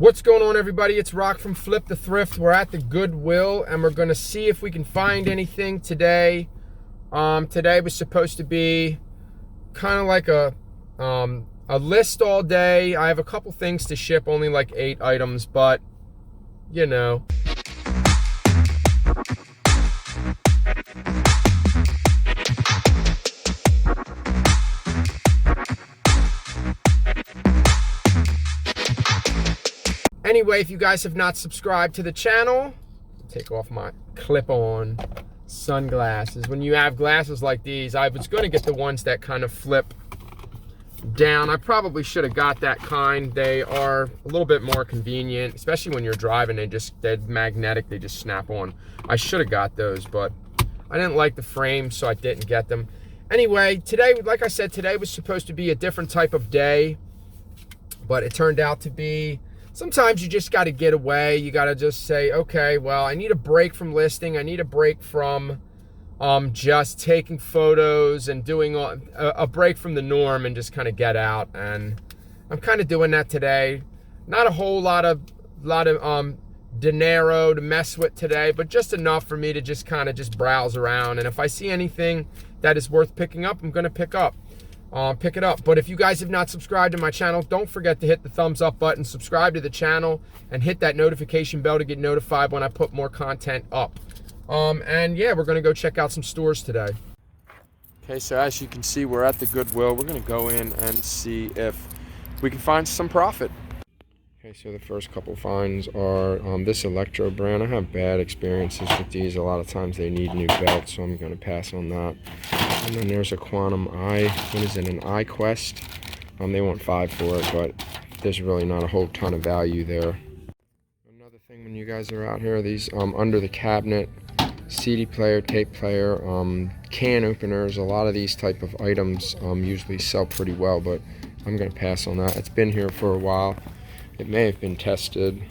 What's going on, everybody? It's Rock from Flip the Thrift. We're at the Goodwill and we're gonna see if we can find anything today. Today was supposed to be kind of like a list all day. I have a couple things to ship, only like 8 items, but you know. Anyway, if you guys have not subscribed to the channel, take off my clip-on sunglasses. When you have glasses like these, I was going to get the ones that kind of flip down. I probably should have got that kind. They are a little bit more convenient, especially when you're driving. They're magnetic, they just snap on. I should have got those, but I didn't like the frame, so I didn't get them. Anyway, today, like I said, today was supposed to be a different type of day, but it turned out to be, sometimes you just got to get away. You got to just say, okay, well, I need a break from listing. I need a break from just taking photos and doing a break from the norm and just kind of get out. And I'm kind of doing that today. Not a whole lot of dinero to mess with today, but just enough for me to just kind of just browse around. And if I see anything that is worth picking up, I'm going to pick it up. But if you guys have not subscribed to my channel, don't forget to hit the thumbs up button, subscribe to the channel, and hit that notification bell to get notified when I put more content up. And yeah, we're gonna go check out some stores today. Okay, so as you can see, we're at the Goodwill. We're gonna go in and see if we can find some profit. Okay, so the first couple finds are this Electro brand. I have bad experiences with these. A lot of times they need new belts, so I'm gonna pass on that. And then there's a Quantum Eye. What is it, an Eye Quest? They want $5 for it, but there's really not a whole ton of value there. Another thing when you guys are out here, these under the cabinet CD player, tape player, can openers, a lot of these type of items usually sell pretty well, but I'm gonna pass on that. It's been here for a while. It may have been tested,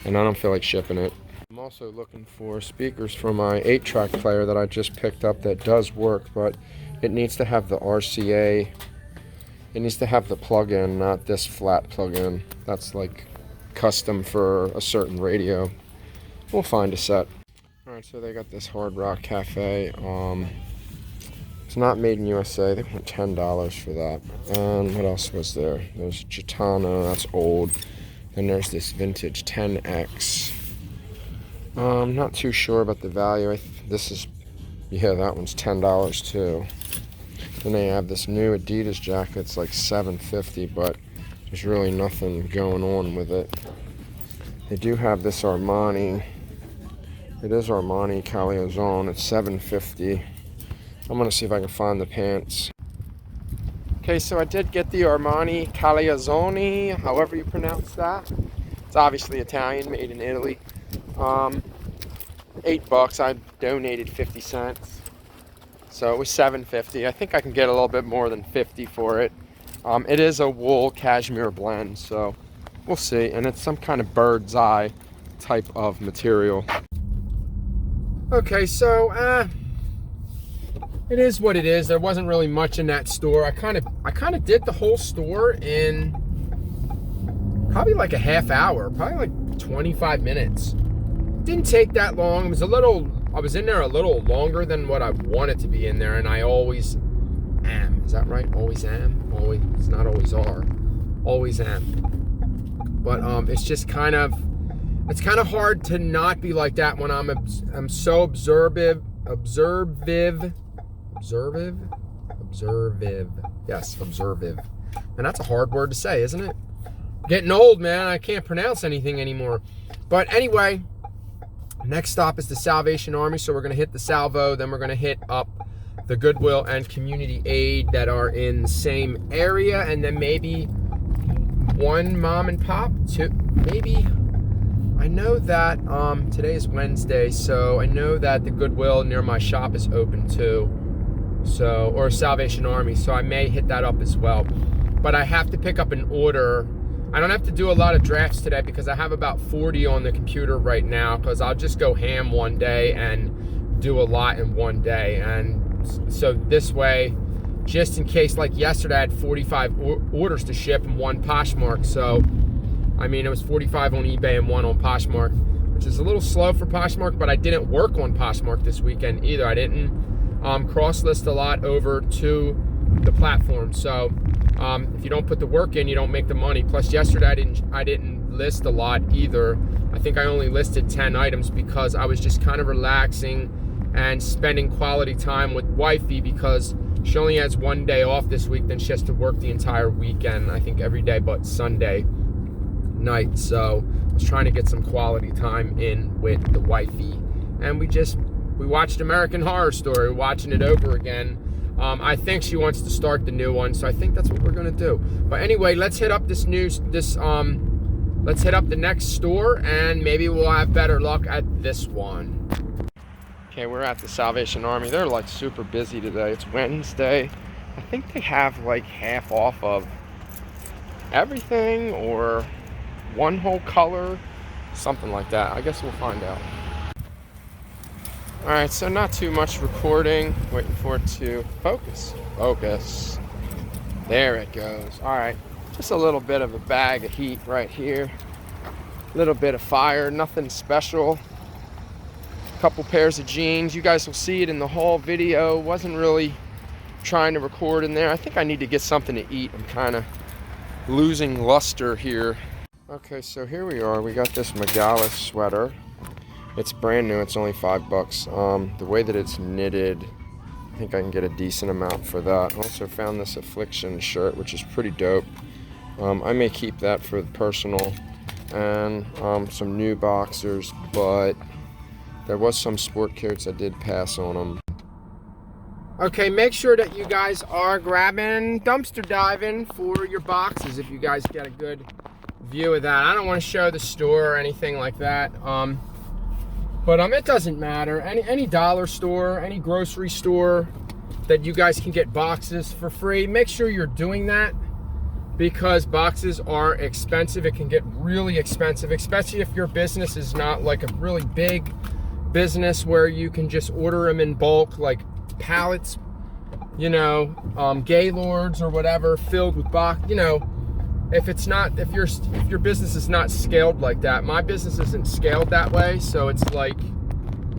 and I don't feel like shipping it. I'm also looking for speakers for my 8-track player that I just picked up that does work, but it needs to have the RCA. It needs to have the plug-in, not this flat plug-in. That's like custom for a certain radio. We'll find a set. Alright, so they got this Hard Rock Cafe. It's not made in USA. They want $10 for that. And what else was there? There's Gitano, that's old. Then there's this vintage 10X. I'm not too sure about the value. This is, yeah, that one's $10 too. Then they have this new Adidas jacket. It's like $7.50, but there's really nothing going on with it. They do have this Armani. It is Armani Calliozone. It's $7.50. I'm gonna see if I can find the pants. Okay, so I did get the Armani Calliozone, however you pronounce that. It's obviously Italian, made in Italy. $8. I donated 50 cents, so it was $7.50. I think I can get a little bit more than 50 for it. It is a wool cashmere blend, so we'll see. And it's some kind of bird's eye type of material. Okay, so it is what it is. There wasn't really much in that store. I kind of did the whole store in probably like a half hour, probably like 25 minutes. Didn't take that long. I was in there a little longer than what I wanted to be in there, and I always am. Is that right? Always am? Always, it's not always are. Always am. But it's just kind of hard to not be like that when I'm so observive. Yes, observive. And that's a hard word to say, isn't it? Getting old, man. I can't pronounce anything anymore. But anyway, next stop is the Salvation Army. So we're going to hit the Salvo. Then we're going to hit up the Goodwill and Community Aid that are in the same area. And then maybe one mom and pop. Two, maybe. I know that today is Wednesday. So I know that the Goodwill near my shop is open too. So, or Salvation Army. So I may hit that up as well. But I have to pick up an order. I don't have to do a lot of drafts today because I have about 40 on the computer right now, because I'll just go ham one day and do a lot in one day. And so this way, just in case, like yesterday I had 45 orders to ship and one Poshmark. So I mean, it was 45 on eBay and 1 on Poshmark, which is a little slow for Poshmark, but I didn't work on Poshmark this weekend either. I didn't cross list a lot over to the platform. So if you don't put the work in, you don't make the money. Plus yesterday I didn't list a lot either. I think I only listed 10 items because I was just kind of relaxing and spending quality time with wifey, because she only has 1 day off this week, then she has to work the entire weekend, I think every day but Sunday night. So I was trying to get some quality time in with the wifey, and we watched American Horror Story, watching it over again. I think she wants to start the new one, so I think that's what we're gonna do. But anyway, let's hit up let's hit up the next store, and maybe we'll have better luck at this one. Okay, we're at the Salvation Army. They're like super busy today. It's Wednesday. I think they have like half off of everything, or one whole color, something like that. I guess we'll find out. All right, so not too much recording. Waiting for it to focus. Focus. There it goes. All right, just a little bit of a bag of heat right here. A little bit of fire, nothing special. Couple pairs of jeans. You guys will see it in the haul video. Wasn't really trying to record in there. I think I need to get something to eat. I'm kind of losing luster here. Okay, so here we are. We got this Magalis sweater. It's brand new. It's only $5. The way that it's knitted, I think I can get a decent amount for that. Also found this Affliction shirt, which is pretty dope. I may keep that for the personal, and some new boxers, but there was some sport coats I did pass on them. Okay, make sure that you guys are grabbing dumpster diving for your boxes if you guys get a good view of that. I don't want to show the store or anything like that, but it doesn't matter. Any dollar store, any grocery store that you guys can get boxes for free, make sure you're doing that, because boxes are expensive. It can get really expensive, especially if your business is not like a really big business where you can just order them in bulk, like pallets, you know, Gaylords or whatever, filled with box. You know, if your business is not scaled like that. My business isn't scaled that way, so it's like,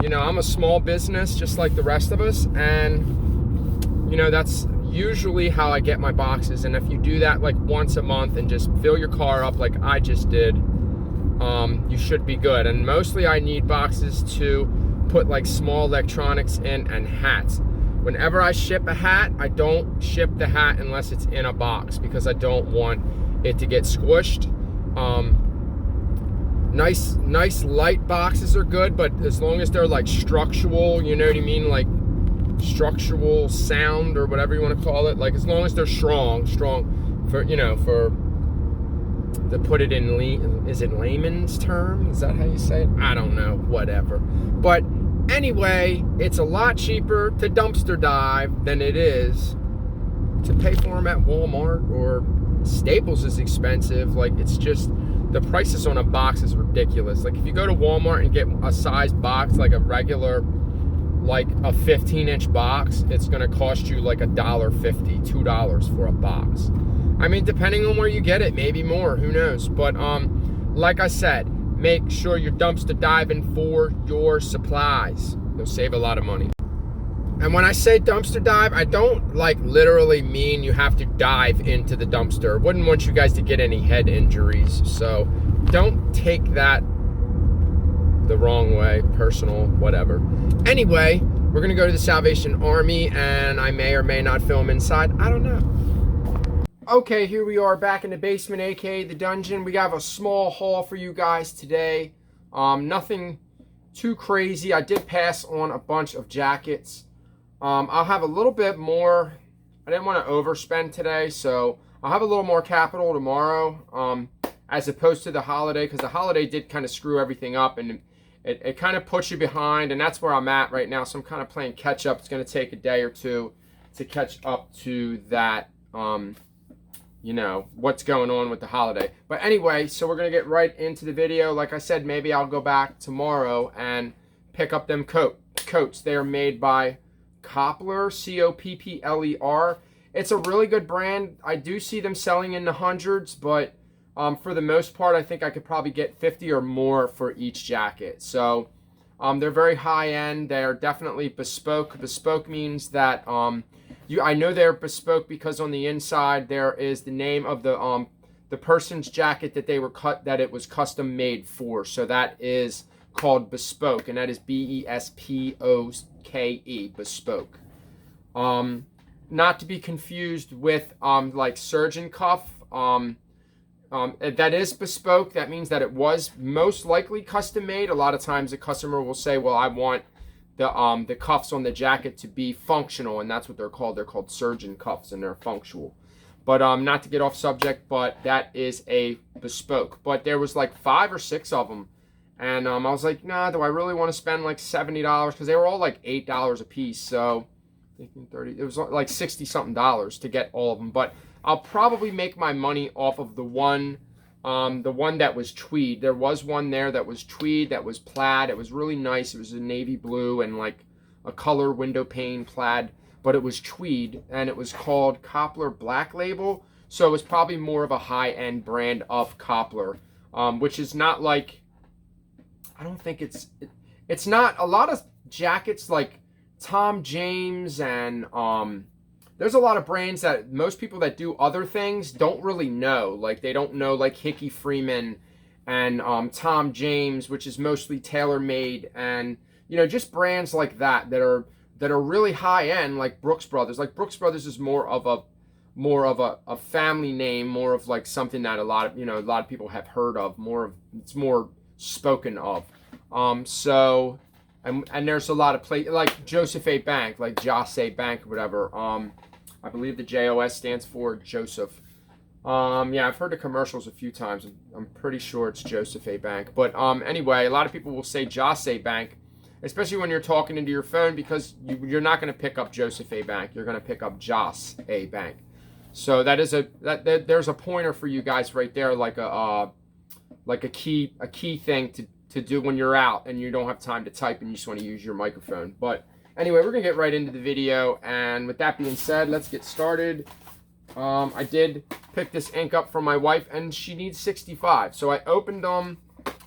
you know, I'm a small business just like the rest of us, and you know, that's usually how I get my boxes. And if you do that like once a month and just fill your car up like I just did, you should be good. And mostly I need boxes to put like small electronics in and hats. Whenever I ship a hat, I don't ship the hat unless it's in a box, because I don't want it to get squished. Nice light boxes are good, but as long as they're like structural, you know what I mean, like structural sound or whatever you want to call it, like as long as they're strong for, you know, for to put it in, is it layman's term? Is that how you say it? I don't know, whatever. But anyway, it's a lot cheaper to dumpster dive than it is to pay for them at Walmart, or Staples is expensive. Like, it's just, the prices on a box is ridiculous. Like if you go to Walmart and get a size box, like a regular, like a 15-inch box, it's gonna cost you like $1.50, $2 for a box. I mean, depending on where you get it, maybe more, who knows. But like I said, make sure you're dumpster diving for your supplies. You'll save a lot of money. And when I say dumpster dive, I don't like literally mean you have to dive into the dumpster. Wouldn't want you guys to get any head injuries, so don't take that the wrong way, personal, whatever. Anyway, we're gonna go to the Salvation Army, and I may or may not film inside, I don't know. Okay, here we are back in the basement, aka the dungeon. We have a small haul for you guys today. Nothing too crazy. I did pass on a bunch of jackets. I'll have a little bit more. I didn't want to overspend today, so I'll have a little more capital tomorrow, as opposed to the holiday, because the holiday did kind of screw everything up, and it kind of puts you behind, and that's where I'm at right now. So I'm kind of playing catch up. It's going to take a day or two to catch up to that, you know, what's going on with the holiday. But anyway, so we're going to get right into the video. Like I said, maybe I'll go back tomorrow and pick up them coats. They are made by Coppler, C-O-P-P-L-E-R. It's a really good brand. I do see them selling in the hundreds, but For the most part, I think I could probably get 50 or more for each jacket. So they're very high end. They're definitely bespoke. Bespoke means that I know they're bespoke because on the inside there is the name of the person's jacket that it was custom made for. So that is called bespoke, and that is Bespoke, bespoke. Not to be confused with like surgeon cuff. That is bespoke. That means that it was most likely custom made. A lot of times the customer will say, well, I want the cuffs on the jacket to be functional, and that's what they're called. They're called surgeon cuffs, and they're functional. But not to get off subject, but that is a bespoke. But there was like 5 or 6 of them, and I was like, nah, do I really want to spend like $70? Because they were all like $8 a piece. So 30, it was like $60 something to get all of them. But I'll probably make my money off of the one that was tweed. There was one there that was tweed, that was plaid. It was really nice. It was a navy blue and like a color window pane plaid, but it was tweed, and it was called Copler Black Label. So it was probably more of a high-end brand of Copler, which is not like, I don't think it's not a lot of jackets like Tom James, and there's a lot of brands that most people that do other things don't really know. Like they don't know, like Hickey Freeman and Tom James, which is mostly tailor-made, and just brands like that are really high end, like Brooks Brothers. Like Brooks Brothers is more of a family name, more of like something that a lot of people have heard of. It's more spoken of. So. And there's a lot of like Joseph A. Bank, like Joss A. Bank, or whatever. I believe the JOS stands for Joseph. Yeah, I've heard the commercials a few times. I'm pretty sure it's Joseph A. Bank. But anyway, a lot of people will say Joss A. Bank, especially when you're talking into your phone, because you're not going to pick up Joseph A. Bank. You're going to pick up Joss A. Bank. So there's a pointer for you guys right there, like a key thing to do when you're out and you don't have time to type and you just want to use your microphone. But anyway, we're gonna get right into the video, and with that being said, let's get started. I did pick this ink up for my wife, and she needs 65, so I opened them.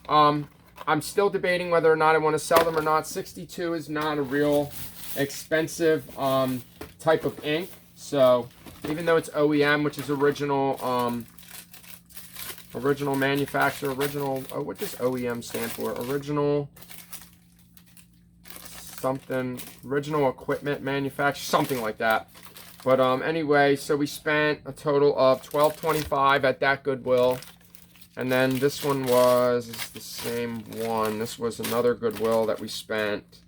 I'm still debating whether or not I want to sell them or not. 62 is not a real expensive type of ink, so even though it's OEM, which is original manufacturer, what does OEM stand for? Original equipment manufacturer, something like that. But anyway, so we spent a total of $12.25 at that Goodwill. And then this one was the same one. This was another Goodwill that we spent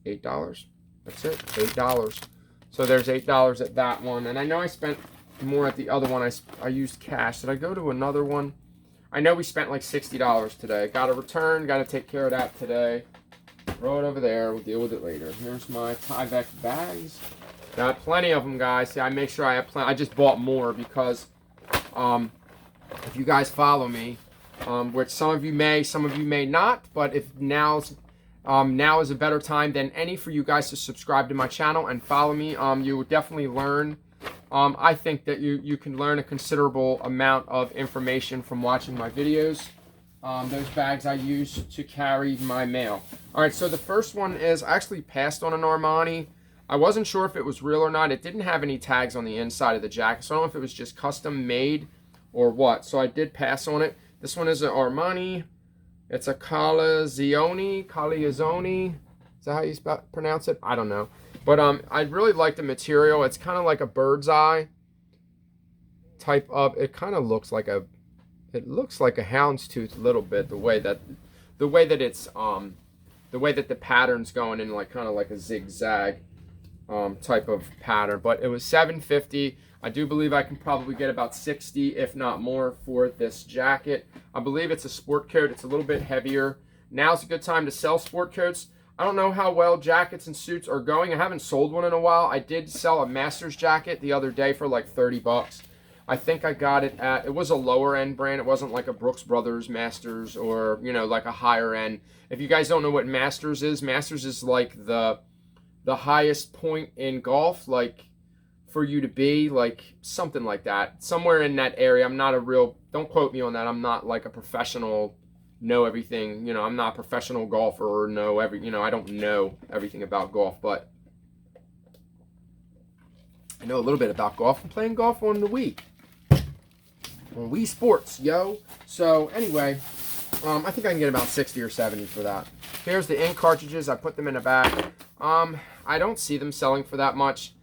$8. That's it, $8. So there's $8 at that one. And I know I spent more at the other one. I used cash. Did I go to another one? I know we spent like $60 today. Got a return. Got to take care of that today. Throw it over there. We'll deal with it later. Here's my Tyvek bags. Got plenty of them, guys. See, I make sure I have plenty. I just bought more because if you guys follow me, which some of you may not, but if now is a better time than any for you guys to subscribe to my channel and follow me. You will definitely learn. I think that you can learn a considerable amount of information from watching my videos. Those bags I use to carry my mail. Alright, so the first one is, I actually passed on an Armani. I wasn't sure if it was real or not. It didn't have any tags on the inside of the jacket, so I don't know if it was just custom made or what. So I did pass on it. This one is an Armani. It's a Calazioni. Is that how you pronounce it? I don't know. But I really like the material. It's kind of like a bird's eye type of. It kind of looks like a. It looks like a houndstooth a little bit. The way that it's the way that the pattern's going in, like kind of like a zigzag type of pattern. But it was $7.50. I do believe I can probably get about 60, if not more, for this jacket. I believe it's a sport coat. It's a little bit heavier. Now's a good time to sell sport coats. I don't know how well jackets and suits are going. I haven't sold one in a while. I did sell a Masters jacket the other day for like 30 bucks. I think I got it at, it was a lower end brand. It wasn't like a Brooks Brothers Masters or, like a higher end. If you guys don't know what Masters is like the highest point in golf, like for you to be, like something like that. Somewhere in that area. I'm not a real don't quote me on that. I'm not like a professional, know everything. You know, I'm not a professional golfer or know you know, I don't know everything about golf, but I know a little bit about golf. I'm playing golf on the Wii. On Wii Sports, yo. So anyway, I think I can get about 60 or 70 for that. Here's the ink cartridges. I put them in a bag. I don't see them selling for that much.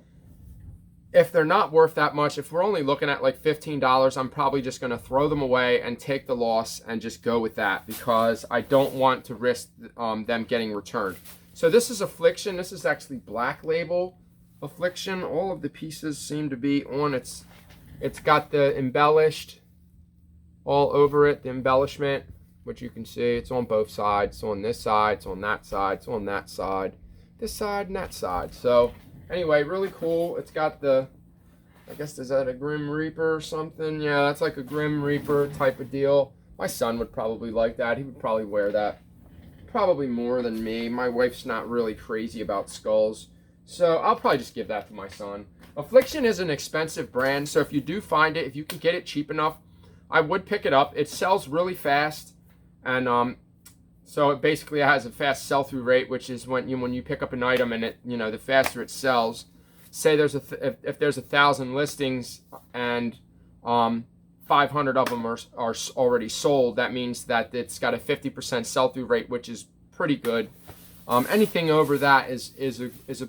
If they're not worth that much, if we're only looking at like $15, I'm probably just going to throw them away and take the loss and just go with that, because I don't want to risk them getting returned. So this is Affliction. This is actually Black Label Affliction. All of the pieces seem to be on it's got the embellished all over it, the embellishment, which you can see. It's on both sides. It's on this side, it's on that side, it's on that side, this side and that side. So anyway, really cool. It's got the, I guess, is that a Grim Reaper or something? Yeah, that's like a Grim Reaper type of deal. My son would probably like that. He would probably wear that probably more than me. My wife's not really crazy about skulls, so I'll probably just give that to my son. Affliction is an expensive brand, so if you do find it, if you can get it cheap enough, I would pick it up. It sells really fast, and so it basically has a fast sell-through rate, which is when you pick up an item and it, you know, the faster it sells. Say there's if there's 1,000 listings and 500 of them are already sold, that means that it's got a 50% sell-through rate, which is pretty good. Anything over that is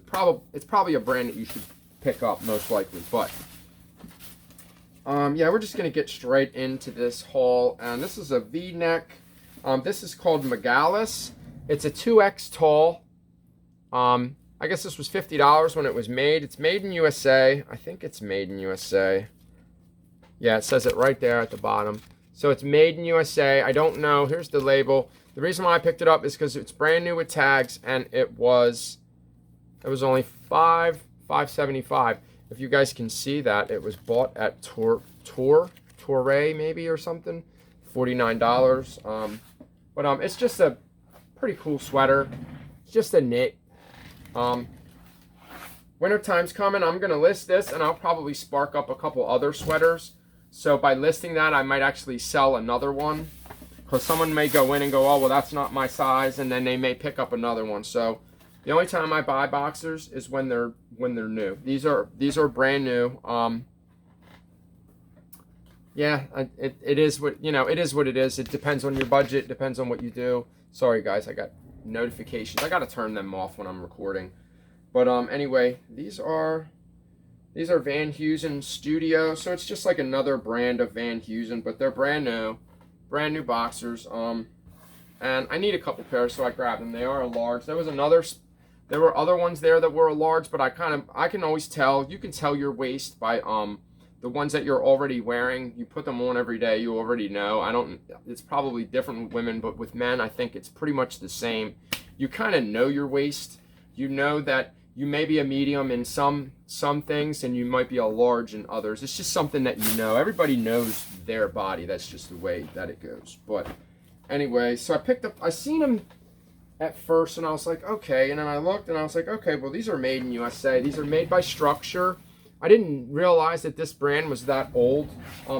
probably a brand that you should pick up, most likely. But yeah, we're just gonna get straight into this haul, and this is a V-neck. This is called Magalis. It's a 2X tall. I guess this was $50 when it was made. It's made in USA. I think it's made in USA. Yeah, it says it right there at the bottom. So it's made in USA. I don't know. Here's the label. The reason why I picked it up is because it's brand new with tags, and it was only $5.75. If you guys can see that, it was bought at Toure maybe or something, $49. But it's just a pretty cool sweater. It's just a knit. Winter time's coming. I'm gonna list this, and I'll probably spark up a couple other sweaters. So by listing that, I might actually sell another one, because someone may go in and go, oh well, that's not my size, and then they may pick up another one. So the only time I buy boxers is when they're new. These are brand new. Yeah, it is what, you know, it is what it is. It depends on your budget, depends on what you do. Sorry guys, I got notifications. I got to turn them off when I'm recording. But anyway, these are Van Heusen Studio. So it's just like another brand of Van Heusen, but they're brand new boxers. And I need a couple pairs, so I grabbed them. They are a large. There were other ones there that were a large, but I can always tell. You can tell your waist by the ones that you're already wearing. You put them on every day, you already know. It's probably different with women, but with men, I think it's pretty much the same. You kind of know your waist. You know that you may be a medium in some things, and you might be a large in others. It's just something that you know. Everybody knows their body. That's just the way that it goes. But anyway, so I seen them at first, and I was like, okay. And then I looked, and I was like, okay, well, these are made in USA. These are made by Structure. I didn't realize that this brand was that old.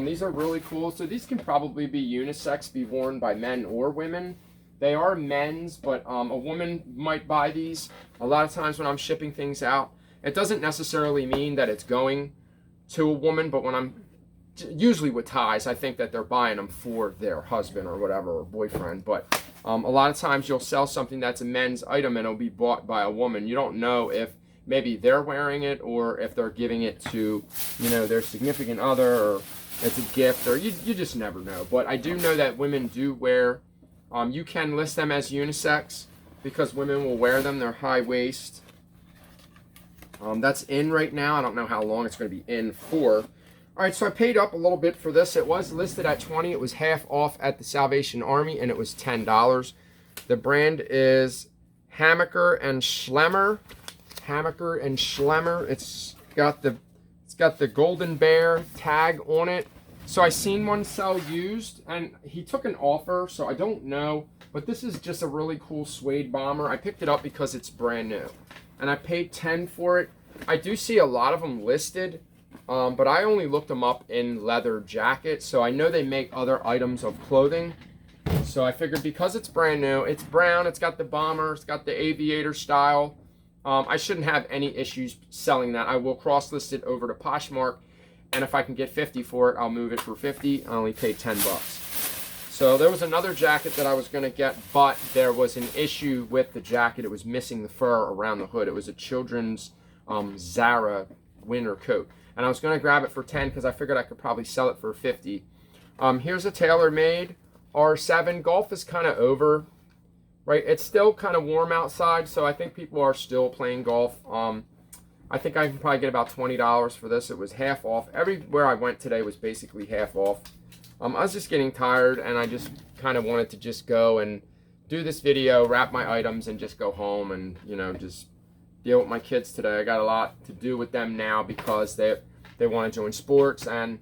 These are really cool. So these can probably be unisex, be worn by men or women. They are men's, but a woman might buy these. A lot of times when I'm shipping things out, it doesn't necessarily mean that it's going to a woman, but when I'm, usually with ties, I think that they're buying them for their husband or whatever, or boyfriend. But a lot of times you'll sell something that's a men's item and it'll be bought by a woman. You don't know if maybe they're wearing it or if they're giving it to, you know, their significant other, or it's a gift, or you just never know. But I do know that women do wear, you can list them as unisex because women will wear them. They're high waist. That's in right now. I don't know how long it's going to be in for. All right, so I paid up a little bit for this. It was listed at $20. It was half off at the Salvation Army, and it was $10. The brand is Hammaker and Schlemmer. Hammaker and Schlemmer. It's got the Golden Bear tag on it. So I seen one sell used, and he took an offer, so I don't know, but this is just a really cool suede bomber. I picked it up because it's brand new, and I paid $10 for it. I do see a lot of them listed but I only looked them up in leather jackets, so I know they make other items of clothing. So I figured because it's brand new, it's brown, it's got the bomber, it's got the aviator style, I shouldn't have any issues selling that. I will cross-list it over to Poshmark, and if I can get 50 for it, I'll move it for 50. I only paid 10 bucks. So there was another jacket that I was going to get, but there was an issue with the jacket. It was missing the fur around the hood. It was a children's Zara winter coat. And I was going to grab it for 10 because I figured I could probably sell it for 50. Here's a tailor-made R7. Golf is kind of over, right? It's still kind of warm outside, so I think people are still playing golf. I think I can probably get about $20 for this. It was half off. Everywhere I went today was basically half off. I was just getting tired, and I just kind of wanted to just go and do this video, wrap my items, and just go home and, you know, just deal with my kids today. I got a lot to do with them now because they want to join sports, and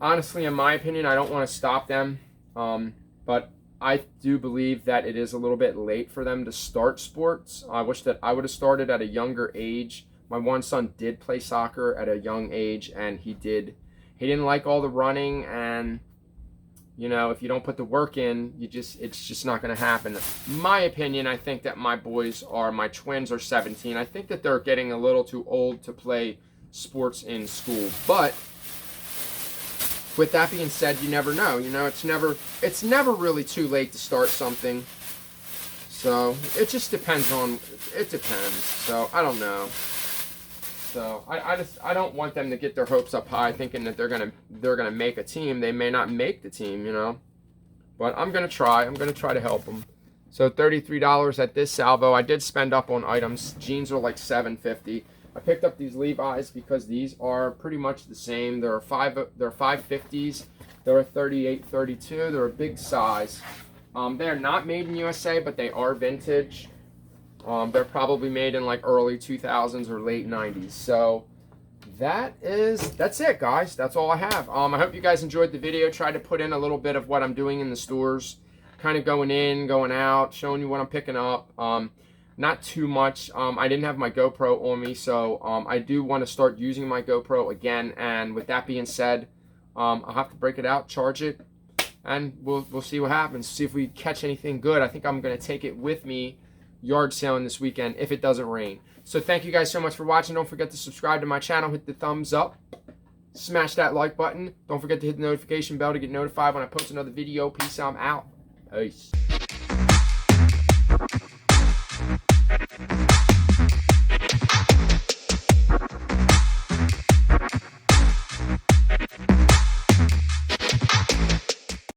honestly, in my opinion, I don't want to stop them, but I do believe that it is a little bit late for them to start sports. I wish that I would have started at a younger age. My one son did play soccer at a young age, and he didn't like all the running, and you know, if you don't put the work in, it's just not going to happen. In my opinion, I think that my twins are 17. I think that they're getting a little too old to play sports in school. But with that being said, you never know. You know, it's never really too late to start something. So it just depends on, it depends. So I don't know. So I don't want them to get their hopes up high thinking that they're gonna make a team. They may not make the team, you know. But I'm gonna try. I'm gonna try to help them. So $33 at this salvo. I did spend up on items. Jeans are like $7.50. I picked up these Levi's because these are pretty much the same. They're 550s. They're a 38, 32. They're a big size. They're not made in USA, but they are vintage. They're probably made in like early 2000s or late 90s. So that's it, guys. That's all I have. I hope you guys enjoyed the video. Tried to put in a little bit of what I'm doing in the stores, kind of going in, going out, showing you what I'm picking up. Not too much. I didn't have my GoPro on me, so I do want to start using my GoPro again. And with that being said, I'll have to break it out, charge it, and we'll see what happens. See if we catch anything good. I think I'm going to take it with me yard sailing this weekend if it doesn't rain. So thank you guys so much for watching. Don't forget to subscribe to my channel, hit the thumbs up, smash that like button. Don't forget to hit the notification bell to get notified when I post another video. Peace, I'm out. Peace.